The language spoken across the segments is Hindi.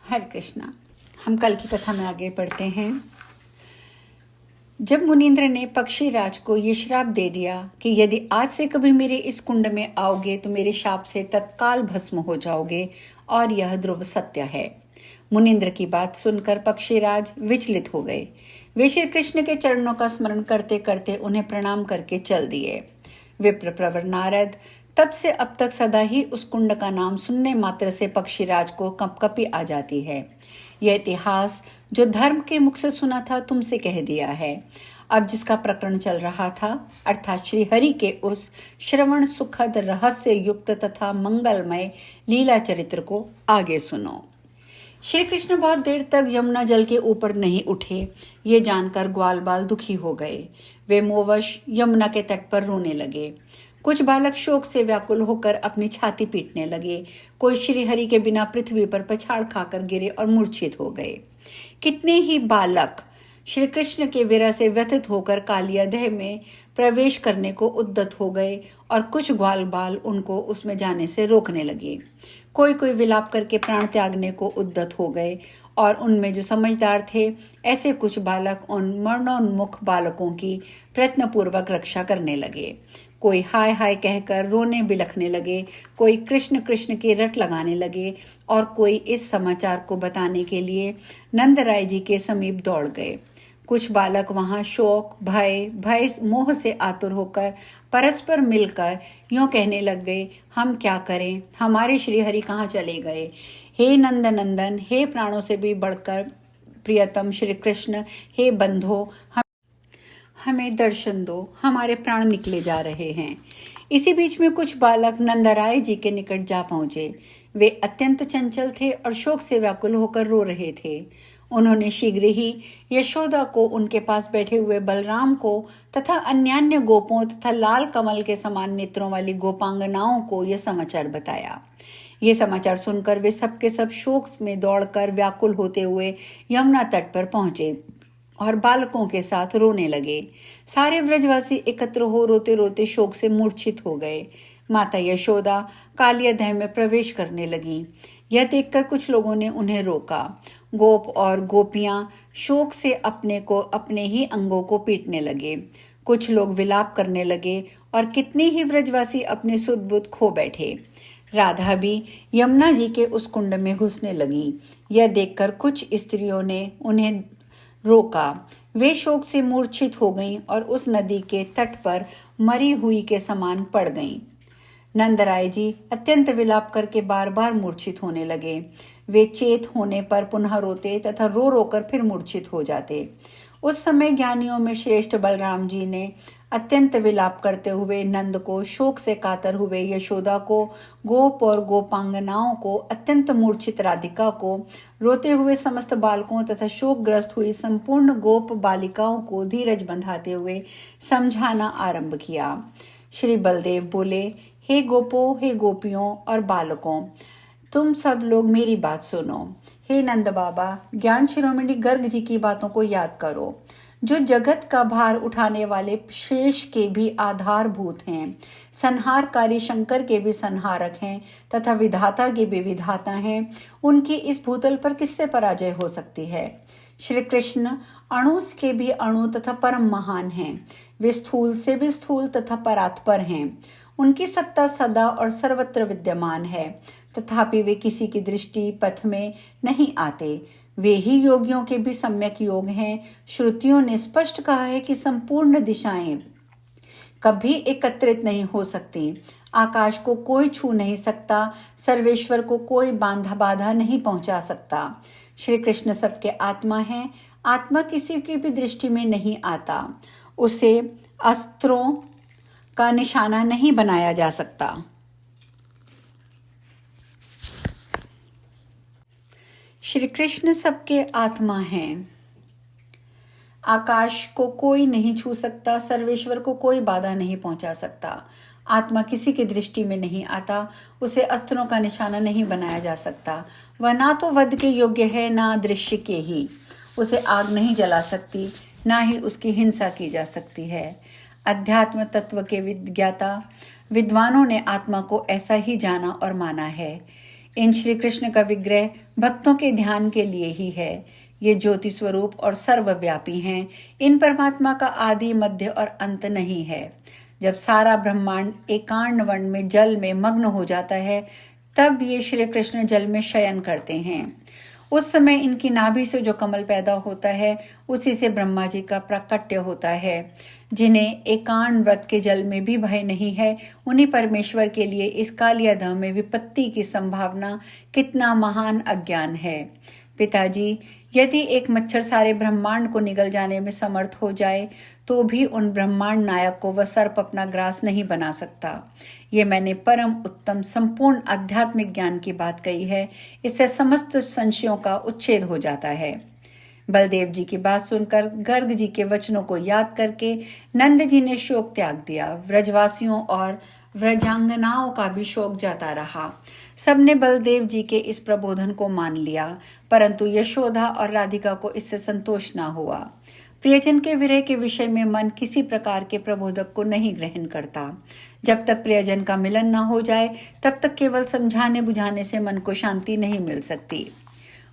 हरे कृष्णा। हम कल की कथा में आगे बढ़ते हैं। जब मुनींद्र ने पक्षीराज को ये श्राप दे दिया कि यदि आज से कभी मेरे इस कुंड में आओगे तो मेरे शाप से तत्काल भस्म हो जाओगे, और यह ध्रुव सत्य है। मुनींद्र की बात सुनकर पक्षीराज विचलित हो गए। वे श्री कृष्ण के चरणों का स्मरण करते करते उन्हें प्रणाम करके चल दिए। विप्र प्रवर नारद तब से अब तक सदा ही उस कुंड का नाम सुनने मात्र से पक्षीराज को कंपकपी आ जाती है। यह इतिहास जो धर्म के मुख से सुना था तुमसे कह दिया है। अब जिसका प्रकरण चल रहा था अर्थात श्री हरि के उस श्रवण सुखद रहस्य युक्त तथा मंगलमय लीला चरित्र को आगे सुनो। श्री कृष्ण बहुत देर तक यमुना जल के ऊपर नहीं उठे। ये जानकर ग्वाल बाल दुखी हो गए। वे मोहवश यमुना के तट पर रोने लगे। कुछ बालक शोक से व्याकुल होकर अपनी छाती पीटने लगे। कोई श्री हरि के बिना पृथ्वी पर पछाड़ खाकर गिरे और मूर्छित हो गए। कितने ही बालक श्री कृष्ण के विरह से व्यथित होकर कालियादेह में प्रवेश करने को उद्यत हो गए, और कुछ ग्वाल बाल उनको उसमें जाने से रोकने लगे। कोई कोई विलाप करके प्राण त्यागने को उद्यत हो गए, और उनमें जो समझदार थे ऐसे कुछ बालक उन मरणोन्मुख बालकों की प्रयत्नपूर्वक रक्षा करने लगे। कोई हाय हाय कहकर रोने बिलखने लगे, कोई कृष्ण कृष्ण की रट लगाने लगे, और कोई इस समाचार को बताने के लिए नंदराय जी के समीप दौड़ गए। कुछ बालक वहां शोक भय मोह से आतुर होकर परस्पर मिलकर यूं कहने लग गए, हम क्या करें, हमारे श्री हरि कहाँ चले गए। हे नंदन, हे प्राणों से भी बढ़कर प्रियतम श्री कृष्ण, हे बंधो, हमें दर्शन दो, हमारे प्राण निकले जा रहे हैं। इसी बीच में कुछ बालक नंदराय जी के निकट जा पहुंचे। वे अत्यंत चंचल थे और शोक से व्याकुल होकर रो रहे थे। उन्होंने शीघ्र ही यशोदा को, उनके पास बैठे हुए बलराम को तथा अन्यान्य गोपों तथा लाल कमल के समान नेत्रों वाली गोपांगनाओं को यह समाचार बताया। ये समाचार सुनकर वे सबके सब शोक में दौड़कर व्याकुल होते हुए यमुना तट पर पहुंचे और बालकों के साथ रोने लगे। सारे व्रजवासी एकत्र हो रोते रोते शोक से मूर्छित हो गए। माता यशोदा कालियादेह में प्रवेश करने लगी। यह देखकर कुछ लोगों ने उन्हें रोका। गोप और गोपियां शोक से अपने ही अंगों को पीटने लगे। कुछ लोग विलाप करने लगे और कितने ही व्रजवासी अपने सुध बुध खो बैठे। राधा भी यमुना जी के उस कुंड में घुसने लगी। यह देखकर कुछ स्त्रियों ने उन्हें रोका। वे शोक से मूर्छित हो गईं और उस नदी के तट पर मरी हुई के समान पड़ गईं। नंदराय जी अत्यंत विलाप करके बार बार मूर्छित होने लगे। वे चेत होने पर पुनः रोते तथा रो रोकर फिर मूर्छित हो जाते। उस समय ज्ञानियों में श्रेष्ठ बलराम जी ने अत्यंत विलाप करते हुए नंद को, शोक से कातर हुए यशोदा को, गोप और गोपांगनाओं को, अत्यंत मूर्छित राधिका को, रोते हुए समस्त बालकों तथा शोकग्रस्त हुई संपूर्ण गोप बालिकाओं को धीरज बंधाते हुए समझाना आरंभ किया। श्री बलदेव बोले, हे गोपों, हे गोपियों और बालकों, तुम सब लोग मेरी बात सुनो। हे नंद बाबा, ज्ञान शिरोमणि गर्ग जी की बातों को याद करो, जो जगत का भार उठाने वाले शेष के भी आधारभूत हैं, संहारकारी शंकर के भी संहारक हैं तथा विधाता के भी विधाता हैं। उनकी इस भूतल पर किससे पराजय हो सकती है। श्री कृष्ण अणु के भी अणु तथा परम महान हैं। वे स्थूल से भी स्थूल तथा परात्पर हैं। उनकी सत्ता सदा और सर्वत्र विद्यमान है, तथापि वे किसी की दृष्टि पथ में नहीं आते। वे ही योगियों के भी सम्यक योग हैं। श्रुतियों ने स्पष्ट कहा है कि संपूर्ण दिशाएं कभी एकत्रित नहीं हो सकती। आकाश को कोई छू नहीं सकता, सर्वेश्वर को कोई बाधा नहीं पहुंचा सकता। श्री कृष्ण सबके आत्मा हैं। आत्मा किसी की भी दृष्टि में नहीं आता। उसे अस्त्रों का निशाना नहीं बनाया जा सकता। श्री कृष्ण सबके आत्मा हैं। आकाश को कोई नहीं छू सकता, सर्वेश्वर को कोई बाधा नहीं पहुंचा सकता। आत्मा किसी की दृष्टि में नहीं आता, उसे अस्त्रों का निशाना नहीं बनाया जा सकता। वह ना तो वध के योग्य है, ना दृश्य के ही। उसे आग नहीं जला सकती, ना ही उसकी हिंसा की जा सकती है। अध्यात्म तत्व के विज्ञाता विद्वानों ने आत्मा को ऐसा ही जाना और माना है। इन श्री कृष्ण का विग्रह भक्तों के ध्यान के लिए ही है। ये ज्योति स्वरूप और सर्वव्यापी हैं। इन परमात्मा का आदि, मध्य और अंत नहीं है। जब सारा ब्रह्मांड एकांड वन में जल में मग्न हो जाता है, तब ये श्री कृष्ण जल में शयन करते हैं। उस समय इनकी नाभि से जो कमल पैदा होता है, उसी से ब्रह्मा जी का प्राकट्य होता है। जिन्हें एकांड व्रत के जल में भी भय नहीं है, उन्हीं परमेश्वर के लिए इस कालियादह में विपत्ति की संभावना कितना महान अज्ञान है। पिताजी, यदि एक मच्छर सारे ब्रह्मांड को निगल जाने में समर्थ हो जाए, तो भी उन ब्रह्मांड नायक को वह सर्प अपना ग्रास नहीं बना सकता। ये मैंने परम उत्तम संपूर्ण आध्यात्मिक ज्ञान की बात कही है। इससे समस्त संशयों का उच्छेद हो जाता है। बलदेव जी की बात सुनकर गर्ग जी के वचनों को याद करके नंद जी ने शोक त्याग दिया। व्रजवासियों और व्रजांगनाओं का भी शोक जाता रहा। सबने बलदेव जी के इस प्रबोधन को मान लिया, परंतु यशोदा और राधिका को इससे संतोष न हुआ। प्रियजन के विरह के विषय में मन किसी प्रकार के प्रबोधक को नहीं ग्रहण करता। जब तक प्रियजन का मिलन न हो जाए, तब तक केवल समझाने बुझाने से मन को शांति नहीं मिल सकती।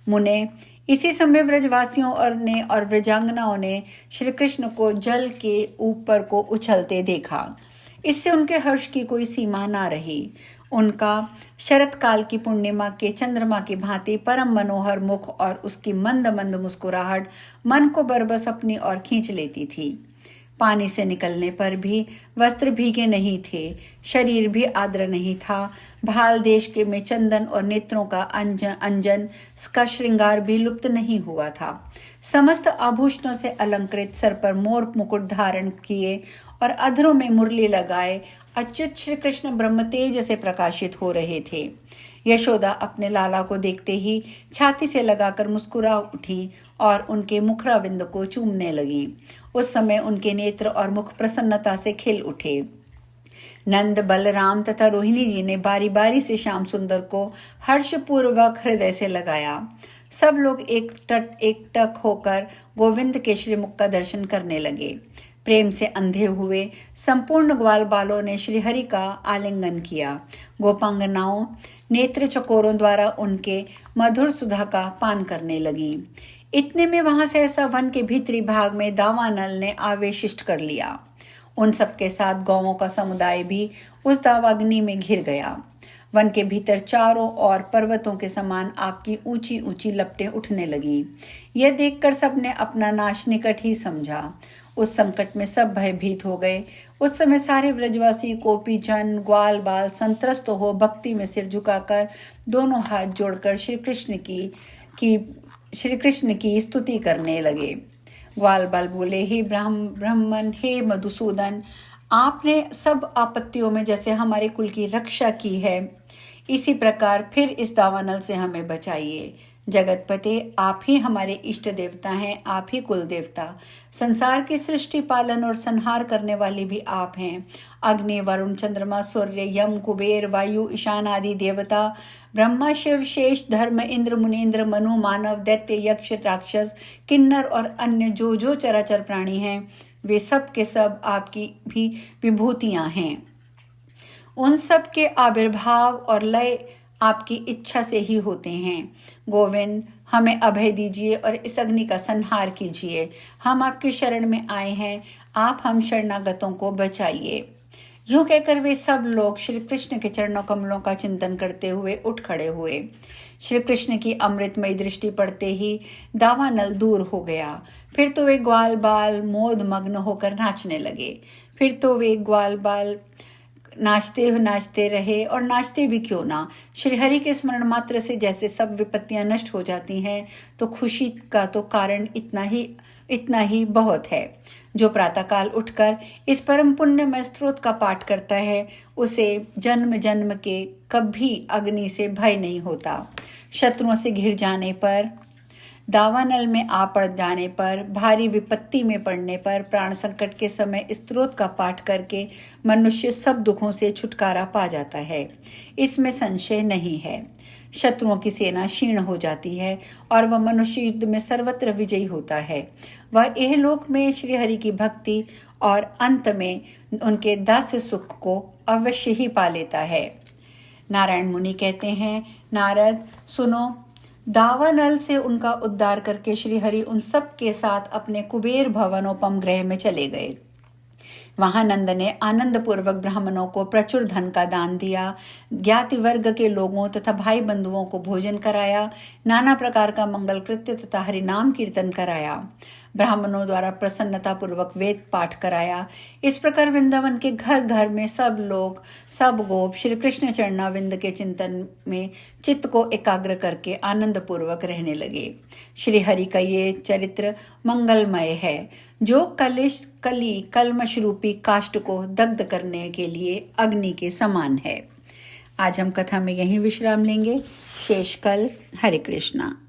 मुने, इसी समय व्रजवासियों और व्रजांगनाओं ने श्री कृष्ण को जल के ऊपर को उछलते देखा। इससे उनके हर्ष की कोई सीमा ना रही। उनका शरत काल की पूर्णिमा के चंद्रमा की भांति परम मनोहर मुख और उसकी मंद मंद मुस्कुराहट मन को बरबस अपनी ओर खींच लेती थी। पानी से निकलने पर भी वस्त्र भीगे नहीं थे, शरीर भी आर्द्र नहीं था। भाल देश के में चंदन और नेत्रों का अंजन का श्रृंगार भी लुप्त नहीं हुआ था। समस्त आभूषणों से अलंकृत, सर पर मोर मुकुट धारण किए और अधरों में मुरली लगाए अच्युत श्री कृष्ण ब्रह्म तेज से प्रकाशित हो रहे थे। यशोदा अपने लाला को देखते ही छाती से लगाकर मुस्कुरा उठी और उनके मुखराविंद को चूमने लगी। उस समय उनके नेत्र और मुख प्रसन्नता से खिल उठे। नंद, बलराम तथा रोहिणी जी ने बारी बारी से श्याम सुंदर को हर्षपूर्वक हृदय से लगाया। सब लोग एक टक होकर गोविंद के श्रीमुख का दर्शन करने लगे। प्रेम से अंधे हुए संपूर्ण ग्वाल बालों ने श्रीहरि का आलिंगन किया। गोपांगनाओं नेत्र चकोरों द्वारा उनके मधुर सुधा का पान करने लगी। इतने में वहां से ऐसा वन के भीतरी भाग में दावानल ने आवेशिष्ट कर लिया। उन सबके साथ गौओं का समुदाय भी उस दावाग्नि में घिर गया। वन के भीतर चारों ओर पर्वतों के समान आग की ऊंची ऊंची लपटें उठने लगी। यह देखकर सबने अपना नाश निकट ही समझा। उस संकट में सब भयभीत हो गए। उस समय सारे व्रजवासी गोपी जन ग्वाल बाल संत्रस्त हो भक्ति में सिर झुकाकर दोनों हाथ जोड़कर श्री कृष्ण की स्तुति करने लगे। ग्वाल बाल बोले, हे ब्राह्मण, हे मधुसूदन, आपने सब आपत्तियों में जैसे हमारे कुल की रक्षा की है, इसी प्रकार फिर इस दावानल से हमें बचाइए। जगतपते, आप ही हमारे इष्ट देवता हैं, आप ही कुल देवता। संसार की सृष्टि पालन और संहार करने वाले भी आप हैं। अग्नि, वरुण, चंद्रमा, सूर्य, यम, कुबेर, वायु, ईशान आदि देवता, ब्रह्मा, शिव, शेष, धर्म, इंद्र, मुनीन्द्र, मनु, मानव, दैत्य, यक्ष, राक्षस, किन्नर और अन्य जो जो चराचर प्राणी हैं, वे सब के सब आपकी भी विभूतियां हैं। उन सब के आविर्भाव और लय आपकी इच्छा से ही होते हैं। गोविंद, हमें अभय दीजिए और इस अग्नि का संहार कीजिए। हम आपकी शरण में आए हैं, आप हम शरणागतों को बचाइए। यूं कहकर वे सब लोग श्री कृष्ण के चरणों कमलों का चिंतन करते हुए उठ खड़े हुए। श्री कृष्ण की अमृतमयी दृष्टि पड़ते ही दावानल दूर हो गया। फिर तो वे ग्वाल बाल मोद मग्न होकर नाचने लगे। फिर तो वे ग्वाल बाल नाचते रहे, और नाचते भी क्यों ना। श्रीहरि के स्मरण मात्र से जैसे सब विपत्तियां नष्ट हो जाती हैं, तो खुशी का तो कारण इतना ही बहुत है। जो प्रातःकाल उठकर इस परम पुण्यमय स्त्रोत का पाठ करता है, उसे जन्म जन्म के कभी अग्नि से भय नहीं होता। शत्रुओं से घिर जाने पर, दावानल में आ पड़ जाने पर, भारी विपत्ति में पड़ने पर, प्राण संकट के समय स्त्रोत का पाठ करके मनुष्य सब दुखों से छुटकारा पा जाता है, इसमें संशय नहीं है। शत्रुओं की सेना क्षीण हो जाती है और वह मनुष्य युद्ध में सर्वत्र विजयी होता है। वह इहलोक में श्रीहरि की भक्ति और अंत में उनके दास्य सुख को अवश्य ही पा लेता है। नारायण मुनि कहते हैं, नारद सुनो, दावानल से उनका उद्धार करके श्रीहरि उन सब के साथ अपने कुबेर भवनोपम गृह में चले गए। वहां नंद ने आनंद पूर्वक ब्राह्मणों को प्रचुर धन का दान दिया, ज्ञाति वर्ग के लोगों तथा भाई बंधुओं को भोजन कराया, नाना प्रकार का मंगल कृत्य तथा हरिनाम कीर्तन कराया, ब्राह्मणों द्वारा प्रसन्नता पूर्वक वेद पाठ कराया। इस प्रकार वृंदावन के घर घर में सब लोग, सब गोप श्री कृष्ण चरणाविंद के चिंतन में चित्त को एकाग्र करके आनंद पूर्वक रहने लगे। श्री हरि का ये चरित्र मंगलमय है, जो कली कलमश रूपी काष्ठ को दग्ध करने के लिए अग्नि के समान है। आज हम कथा में यहीं विश्राम लेंगे। शेष कल। हरे कृष्णा।